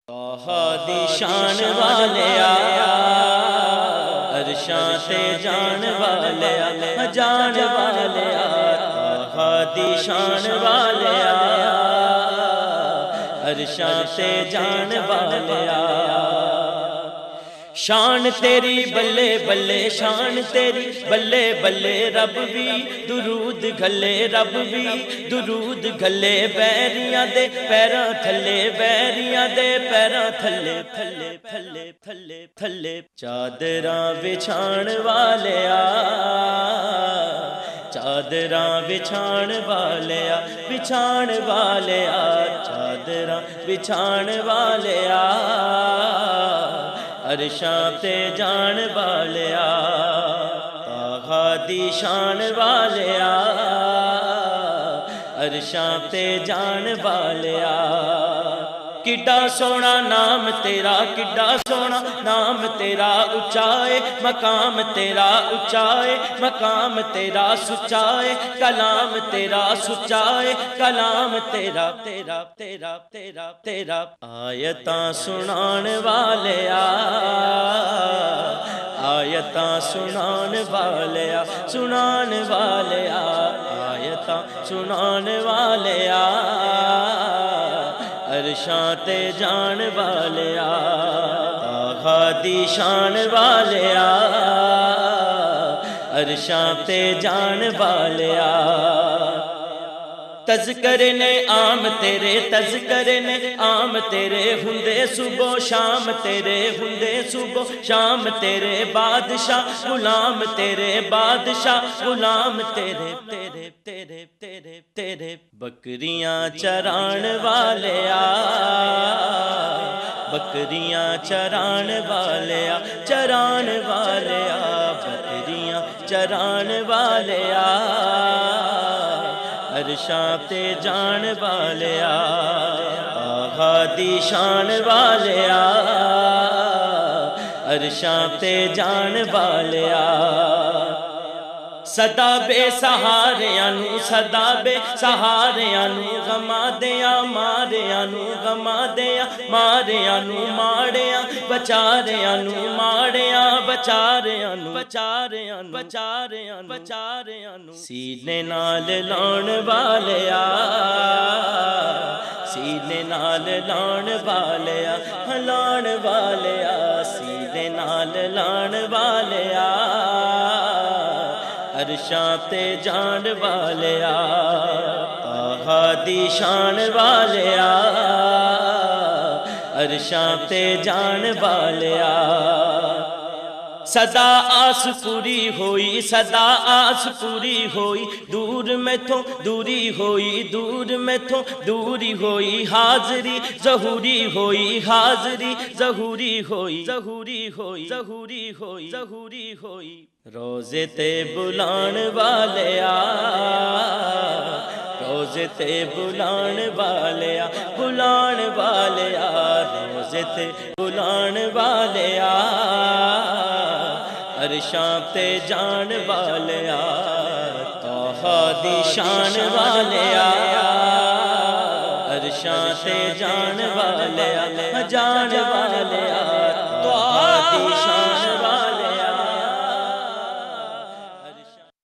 دی شان والیا عرشاں تے جان والیا جان والیا دی شان والیا عرشاں تے جان والیا شان تیری بلے بلے شان تیری بلے بلے رب بھی درود گھلے رب بھی درود گھلے بیریاں دے پیراں تھلے بیریاں دے پیراں تھلے تھلے تھلے تھلے تھلے چادراں بچھان والیا چادراں بچھان والیا بچھان والیا چادراں بچھان والیا عرشاں تے جان والیا دی شان والیا عرشاں تے جان والیا کڈا سونا نام تیرا کڈا سونا نام تیرا اچائے مقام تیرا اچائے مقام تیرا سچائے کلام تیرا سچائے کلام تیرا تیرا تیرا تیرا تیرا آیتاں سنان والیا آیتاں سنان والیا سنان والیا آیتاں سنان والیا عرشاں تے جان والیا دی شان والیا عرشاں تے جان والیا تذکرے نے عام تیرے تذکرے نے عام تیرے ہندے صبح شام تیرے ہندے صبح شام تیرے بادشاہ غلام تیرے بادشاہ غلام تیرے تیرے تیرے تیرے تیرے بکریاں چران والیا بکریاں چران والیا چران والیا بکریاں چران والیا عرشاں تے جان والیا دی شان والیا عرشاں تے جان والیا صدا بے سہاریاں نو صدا بے سہاریاں نو غما دیاں ماریاں نو غما دیاں ماریاں نو ماڑیاں بچاریاں نو ماڑیاں بچاریاں نو بچاریاں نو بچاریاں نو بچاریاں نو سینے نال لاؤن والیا سینے نال لاؤن والیا لاؤن والیا سینے نال لاؤن والیا عرشاں تے جان والیا دی شان والیا عرشاں تے جان والیا صدا آس پوری ہوئی صدا آس پوری ہوئی دور میں تھوں دوری ہوئی دور میں تھوں دوری ہوئی حاضری ظہوری ہوئی حاضری ظہوری ہوئی ظہوری ہوئی ظہوری ہوئی ظہوری ہوئی روزے تے بلان والیا روزے تے بلان والیا بلان والیا روزے تے بلان والیا عرشاں تے جان والیا دی شان والیا عرشاں تے جان والیا جان والیا دی شان